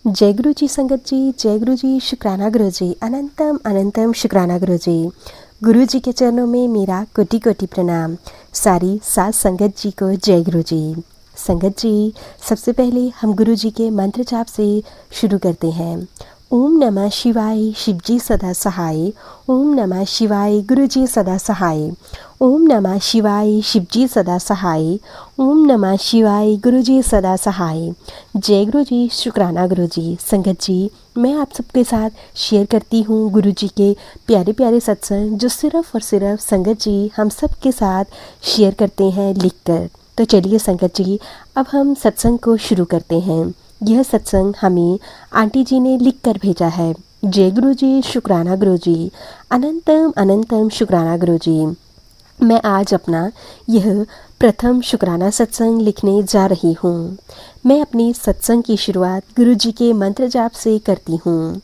जय गुरु जी संगत जी, जय गुरु जी, शुक्राना गुरु जी, अनंतम अनंतम शुक्राना गुरु जी। गुरु जी के चरणों में मेरा कोटि कोटि प्रणाम। सारी सात संगत जी को जय गुरु जी। संगत जी, सबसे पहले हम गुरु जी के मंत्र जाप से शुरू करते हैं। ओम नमः शिवाय, शिव जी सदा सहाय। ओम नमः शिवाय, गुरु जी सदा सहाय। ओम नमः शिवाय, शिव जी सदा सहाय। ओम नमः शिवाय, गुरु जी सदा सहाय। जय गुरु जी, शुक्राना गुरु जी। संगत जी, मैं आप सबके साथ शेयर करती हूँ गुरु जी के प्यारे प्यारे सत्संग, जो सिर्फ और सिर्फ संगत जी हम सब के साथ शेयर करते हैं लिखकर। तो चलिए संगत जी, अब हम सत्संग को शुरू करते हैं। यह सत्संग हमें आंटी जी ने लिख कर भेजा है। जय गुरु जी, शुक्राना गुरु जी, अनंतम अनंतम शुक्राना गुरु जी। मैं आज अपना यह प्रथम शुक्राना सत्संग लिखने जा रही हूँ। मैं अपनी सत्संग की शुरुआत गुरु जी के मंत्र जाप से करती हूँ।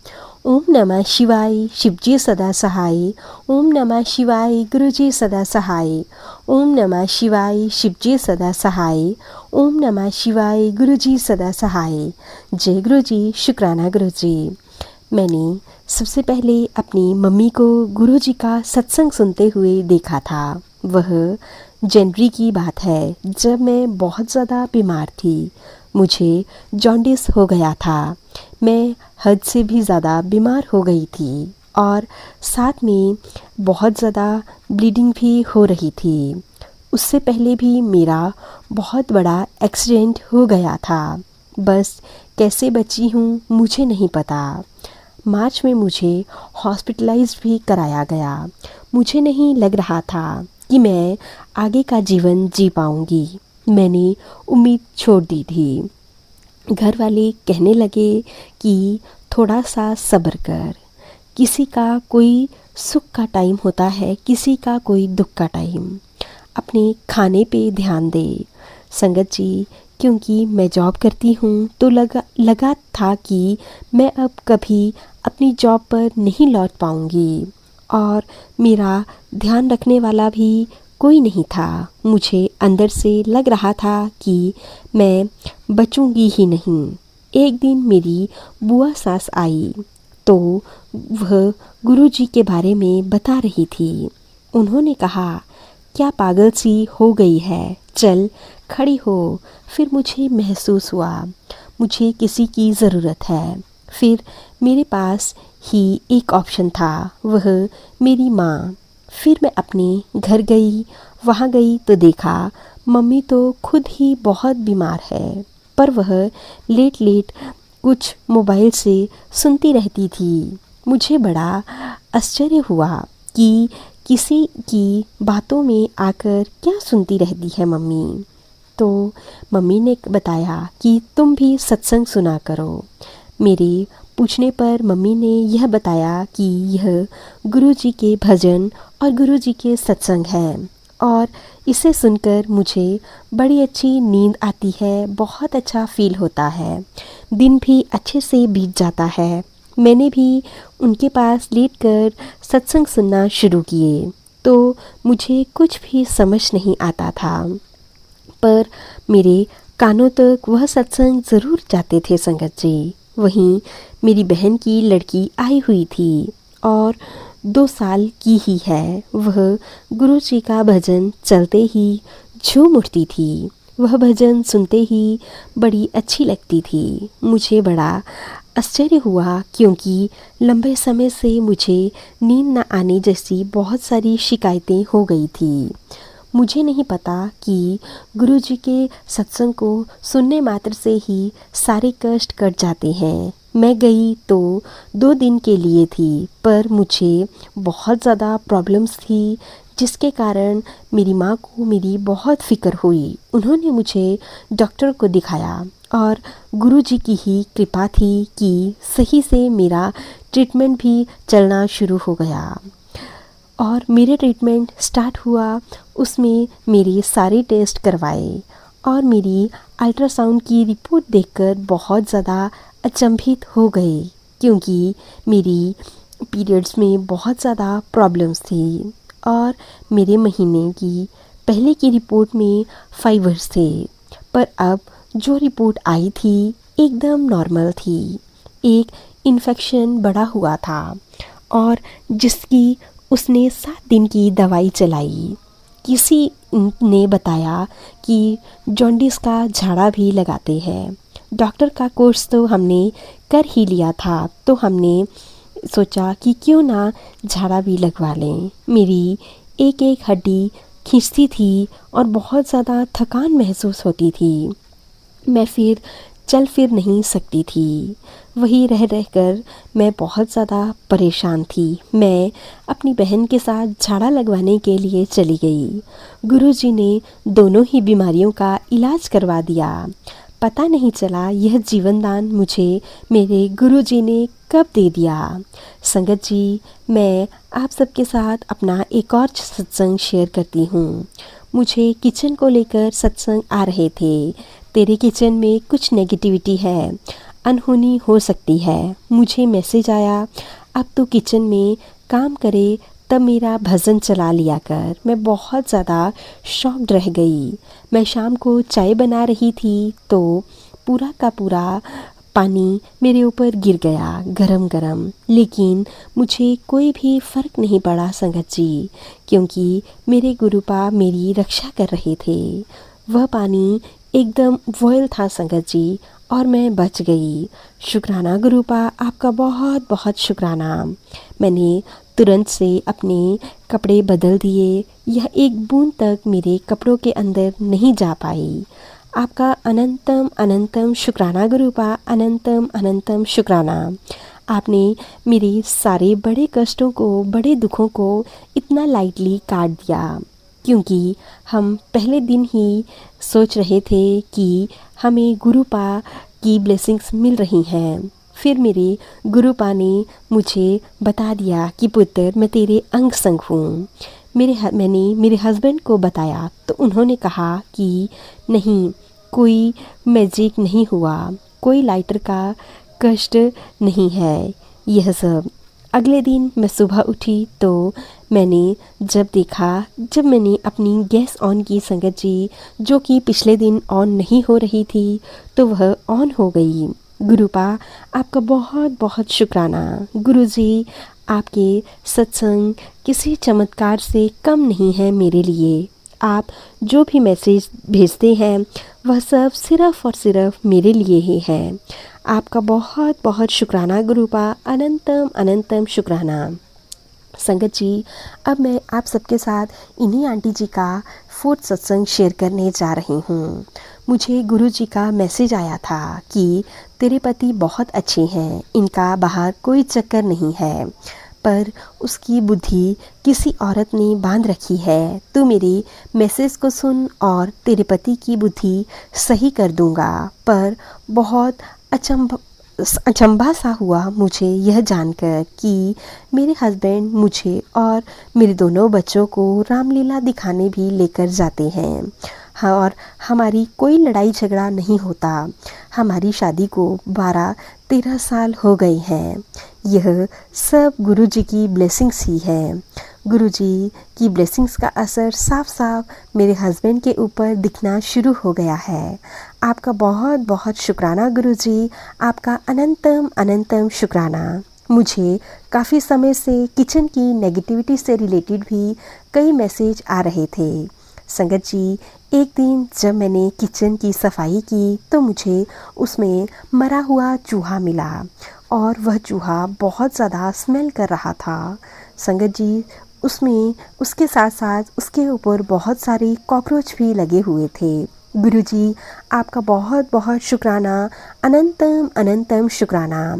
ओम नमः शिवाय, शिव जी सदा सहाय। ओम नमः शिवाय, गुरु जी सदा सहाय। ओम नमः शिवाय, शिव जी सदा सहाय। ओम नमः शिवाय, गुरु जी सदा सहाय। जय गुरु जी, शुक्राना गुरु जी। मैंने सबसे पहले अपनी मम्मी को गुरु जी का सत्संग सुनते हुए देखा था। वह जनवरी की बात है, जब मैं बहुत ज़्यादा बीमार थी। मुझे जॉन्डिस हो गया था। मैं हद से भी ज़्यादा बीमार हो गई थी और साथ में बहुत ज़्यादा ब्लीडिंग भी हो रही थी। उससे पहले भी मेरा बहुत बड़ा एक्सीडेंट हो गया था। बस कैसे बची हूँ मुझे नहीं पता। मार्च में मुझे हॉस्पिटलाइज्ड भी कराया गया। मुझे नहीं लग रहा था कि मैं आगे का जीवन जी पाऊँगी। मैंने उम्मीद छोड़ दी थी। घर वाले कहने लगे कि थोड़ा सा सब्र कर। किसी का कोई सुख का टाइम होता है, किसी का कोई दुख का टाइम। अपने खाने पे ध्यान दे। संगत जी, क्योंकि मैं जॉब करती हूँ तो लगा था कि मैं अब कभी अपनी जॉब पर नहीं लौट पाऊँगी और मेरा ध्यान रखने वाला भी कोई नहीं था। मुझे अंदर से लग रहा था कि मैं बचूंगी ही नहीं। एक दिन मेरी बुआ सास आई तो वह गुरुजी के बारे में बता रही थी। उन्होंने कहा, क्या पागल सी हो गई है, चल खड़ी हो। फिर मुझे महसूस हुआ मुझे किसी की ज़रूरत है। फिर मेरे पास ही एक ऑप्शन था, वह मेरी माँ। फिर मैं अपने घर गई। वहाँ गई तो देखा मम्मी तो खुद ही बहुत बीमार है, पर वह लेट लेट कुछ मोबाइल से सुनती रहती थी। मुझे बड़ा आश्चर्य हुआ कि किसी की बातों में आकर क्या सुनती रहती है मम्मी। तो मम्मी ने बताया कि तुम भी सत्संग सुना करो। मेरे पूछने पर मम्मी ने यह बताया कि यह गुरु जी के भजन और गुरु जी के सत्संग हैं और इसे सुनकर मुझे बड़ी अच्छी नींद आती है, बहुत अच्छा फील होता है, दिन भी अच्छे से बीत जाता है। मैंने भी उनके पास लेटकर सत्संग सुनना शुरू किए तो मुझे कुछ भी समझ नहीं आता था, पर मेरे कानों तक वह सत्संग ज़रूर जाते थे संगत जी। वहीं मेरी बहन की लड़की आई हुई थी और 2 साल की ही है। वह गुरु जी का भजन चलते ही झूम उठती थी। वह भजन सुनते ही बड़ी अच्छी लगती थी। मुझे बड़ा आश्चर्य हुआ क्योंकि लंबे समय से मुझे नींद न आने जैसी बहुत सारी शिकायतें हो गई थी। मुझे नहीं पता कि गुरु जी के सत्संग को सुनने मात्र से ही सारे कष्ट कट जाते हैं। मैं गई तो 2 दिन के लिए थी, पर मुझे बहुत ज़्यादा प्रॉब्लम्स थी, जिसके कारण मेरी माँ को मेरी बहुत फ़िक्र हुई। उन्होंने मुझे डॉक्टर को दिखाया और गुरु जी की ही कृपा थी कि सही से मेरा ट्रीटमेंट भी चलना शुरू हो गया। और मेरे ट्रीटमेंट स्टार्ट हुआ, उसमें मेरे सारे टेस्ट करवाए और मेरी अल्ट्रासाउंड की रिपोर्ट देखकर बहुत ज़्यादा अचंभित हो गए क्योंकि मेरी पीरियड्स में बहुत ज़्यादा प्रॉब्लम्स थी और मेरे महीने की पहले की रिपोर्ट में फाइवर्स थे, पर अब जो रिपोर्ट आई थी एकदम नॉर्मल थी। एक इन्फेक्शन बढ़ा हुआ था और जिसकी उसने 7 दिन की दवाई चलाई। किसी ने बताया कि जॉन्डिस का झाड़ा भी लगाते हैं। डॉक्टर का कोर्स तो हमने कर ही लिया था, तो हमने सोचा कि क्यों ना झाड़ा भी लगवा लें। मेरी एक एक हड्डी खींचती थी और बहुत ज़्यादा थकान महसूस होती थी। मैं फिर चल फिर नहीं सकती थी। वहीं रह रहकर मैं बहुत ज़्यादा परेशान थी। मैं अपनी बहन के साथ झाड़ा लगवाने के लिए चली गई। गुरुजी ने दोनों ही बीमारियों का इलाज करवा दिया। पता नहीं चला यह जीवनदान मुझे मेरे गुरुजी ने कब दे दिया। संगत जी, मैं आप सबके साथ अपना एक और सत्संग शेयर करती हूँ। मुझे किचन को लेकर सत्संग आ रहे थे। तेरे किचन में कुछ नेगेटिविटी है, अनहोनी हो सकती है। मुझे मैसेज आया, अब तो किचन में काम करे तब मेरा भजन चला लिया कर। मैं बहुत ज़्यादा शॉक्ड रह गई। मैं शाम को चाय बना रही थी तो पूरा का पूरा पानी मेरे ऊपर गिर गया, गरम गरम। लेकिन मुझे कोई भी फ़र्क नहीं पड़ा संगत जी, क्योंकि मेरे गुरुपा मेरी रक्षा कर रहे थे। वह पानी एकदम बॉयल था संगत जी, और मैं बच गई। शुक्राना गुरुपा, आपका बहुत बहुत शुक्राना। मैंने तुरंत से अपने कपड़े बदल दिए। यह एक बूंद तक मेरे कपड़ों के अंदर नहीं जा पाई। आपका अनंतम अनंतम शुक्राना गुरुपा, अनंतम अनंतम शुक्राना। आपने मेरे सारे बड़े कष्टों को, बड़े दुखों को इतना लाइटली काट दिया, क्योंकि हम पहले दिन ही सोच रहे थे कि हमें गुरुपा की ब्लेसिंग्स मिल रही हैं। फिर मेरे गुरुपा ने मुझे बता दिया कि पुत्र, मैं तेरे अंग संग हूँ। मैंने मेरे हस्बैंड को बताया तो उन्होंने कहा कि नहीं, कोई मैजिक नहीं हुआ, कोई लाइटर का कष्ट नहीं है यह सब। अगले दिन मैं सुबह उठी तो मैंने जब मैंने अपनी गैस ऑन की संगत जी, जो कि पिछले दिन ऑन नहीं हो रही थी, तो वह ऑन हो गई। गुरुपा, आपका बहुत बहुत शुक्राना। गुरुजी, आपके सत्संग किसी चमत्कार से कम नहीं है मेरे लिए। आप जो भी मैसेज भेजते हैं वह सब सिर्फ़ और सिर्फ मेरे लिए ही है। आपका बहुत बहुत शुक्राना गुरुपा, अनंतम अनंतम शुक्राना। संगत जी, अब मैं आप सबके साथ इन्हीं आंटी जी का 4th सत्संग शेयर करने जा रही हूँ। मुझे गुरु जी का मैसेज आया था कि तेरे पति बहुत अच्छे हैं, इनका बाहर कोई चक्कर नहीं है, पर उसकी बुद्धि किसी औरत ने बांध रखी है। तू मेरे मैसेज को सुन और तेरे पति की बुद्धि सही कर दूंगा। पर बहुत अचंभा सा हुआ मुझे यह जानकर कि मेरे हस्बैंड मुझे और मेरे दोनों बच्चों को रामलीला दिखाने भी लेकर जाते हैं। हाँ, और हमारी कोई लड़ाई झगड़ा नहीं होता। हमारी शादी को 12-13 साल हो गए हैं। यह सब गुरु जी की ब्लेसिंग्स ही है। गुरु जी की ब्लेसिंग्स का असर साफ साफ मेरे हस्बैंड के ऊपर दिखना शुरू हो गया है। आपका बहुत बहुत शुक्राना गुरु जी, आपका अनंतम अनंतम शुक्राना। मुझे काफ़ी समय से किचन की नेगेटिविटी से रिलेटेड भी कई मैसेज आ रहे थे। संगत जी, एक दिन जब मैंने किचन की सफाई की तो मुझे उसमें मरा हुआ चूहा मिला और वह चूहा बहुत ज़्यादा स्मेल कर रहा था। संगत जी, उसके साथ साथ उसके ऊपर बहुत सारे कॉकरोच भी लगे हुए थे। गुरुजी, आपका बहुत बहुत शुक्राना, अनंतम अनंतम शुक्राना,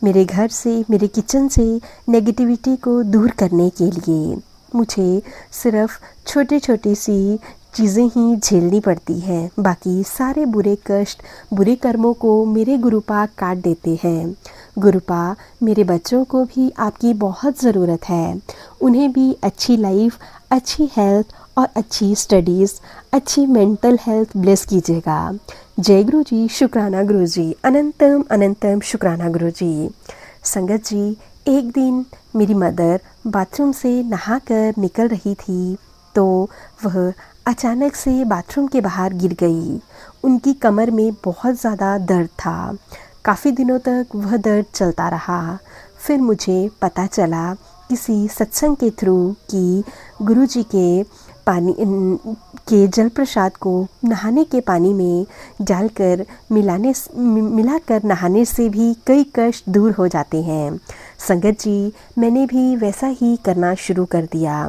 मेरे घर से, मेरे किचन से नेगेटिविटी को दूर करने के लिए। मुझे सिर्फ छोटी छोटी सी चीज़ें ही झेलनी पड़ती हैं, बाकी सारे बुरे कष्ट, बुरे कर्मों को मेरे गुरुपा काट देते हैं। गुरुपा, मेरे बच्चों को भी आपकी बहुत ज़रूरत है। उन्हें भी अच्छी लाइफ, अच्छी हेल्थ और अच्छी स्टडीज़, अच्छी मेंटल हेल्थ ब्लेस कीजिएगा। जय गुरु जी, शुक्राना गुरु जी, अनंतम अनंतम शुक्राना गुरु जी। संगत जी, एक दिन मेरी मदर बाथरूम से नहाकर निकल रही थी तो वह अचानक से बाथरूम के बाहर गिर गई। उनकी कमर में बहुत ज़्यादा दर्द था। काफ़ी दिनों तक वह दर्द चलता रहा। फिर मुझे पता चला किसी सत्संग के थ्रू कि गुरुजी के पानी के जल प्रसाद को नहाने के पानी में डालकर मिलाकर नहाने से भी कई कष्ट दूर हो जाते हैं। संगत जी, मैंने भी वैसा ही करना शुरू कर दिया।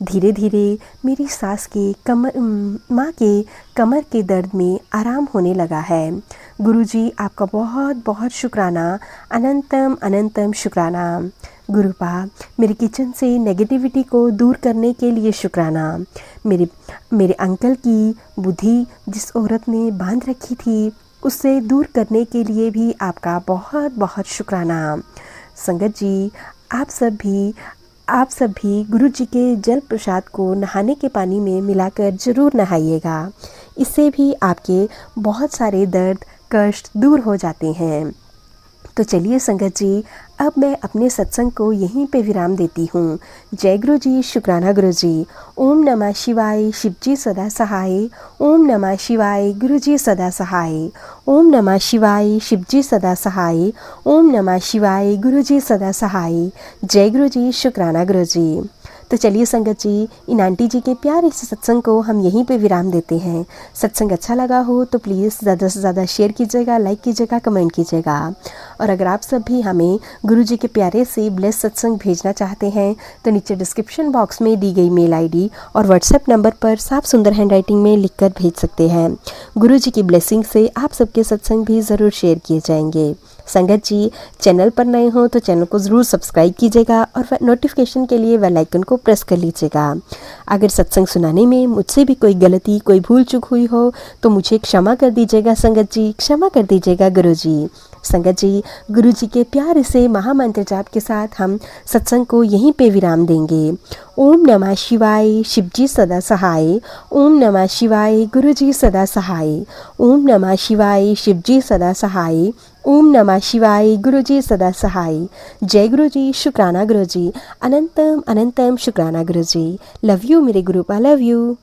धीरे धीरे मेरी सास के माँ के कमर के दर्द में आराम होने लगा है। गुरुजी, आपका बहुत बहुत शुक्राना, अनंतम अनंतम शुक्राना। गुरुपा, मेरे किचन से नेगेटिविटी को दूर करने के लिए शुक्राना। मेरे अंकल की बुद्धि जिस औरत ने बांध रखी थी उससे दूर करने के लिए भी आपका बहुत बहुत शुक्राना। संगत जी, आप सब भी गुरु जी के जल प्रसाद को नहाने के पानी में मिलाकर ज़रूर नहाइएगा। इससे भी आपके बहुत सारे दर्द कष्ट दूर हो जाते हैं। तो चलिए संगत जी, अब मैं अपने सत्संग को यहीं पे विराम देती हूँ। जय गुरु जी, शुक्राना गुरु जी। ओम नमः शिवाय, शिव जी सदा सहाय। ओम नमः शिवाय, गुरु जी सदा सहाय। ओम नमः शिवाय, शिव जी सदा सहाय। ओम नमः शिवाय, गुरु जी सदा सहाय। जय गुरु जी, शुक्राना गुरु जी। तो चलिए संगत जी, इन आंटी जी के प्यारे से सत्संग को हम यहीं पे विराम देते हैं। सत्संग अच्छा लगा हो तो प्लीज़ ज़्यादा से ज़्यादा शेयर कीजिएगा, लाइक कीजिएगा, कमेंट कीजिएगा। और अगर आप सब भी हमें गुरु जी के प्यारे से ब्लेस सत्संग भेजना चाहते हैं तो नीचे डिस्क्रिप्शन बॉक्स में दी गई मेल आईडी और व्हाट्सएप नंबर पर साफ सुंदर हैंडराइटिंग में लिखकर भेज सकते हैं। गुरु जी की ब्लेसिंग से आप सबके सत्संग भी ज़रूर शेयर किए जाएंगे। संगत जी, चैनल पर नए हो तो चैनल को ज़रूर सब्सक्राइब कीजिएगा और नोटिफिकेशन के लिए बेल आइकन को प्रेस कर लीजिएगा। अगर सत्संग सुनाने में मुझसे भी कोई गलती, कोई भूल चूक हुई हो तो मुझे क्षमा कर दीजिएगा संगत जी, क्षमा कर दीजिएगा गुरु जी। संगत जी, गुरु जी के प्यार से महामंत्र जाप के साथ हम सत्संग को यहीं पे विराम देंगे। ओम नमः शिवाय, शिव जी सदा सहाय। ओम नमः शिवाय, गुरु जी सदा सहाय। ओम नमः शिवाय, शिव जी सदा सहाय। ओम नमः शिवाय, गुरु जी सदा सहाय। जय गुरु जी, शुक्राना गुरु जी, अनंतम अनंतम शुक्राना गुरु जी। लव यू मेरे गुरुपा, लव यू।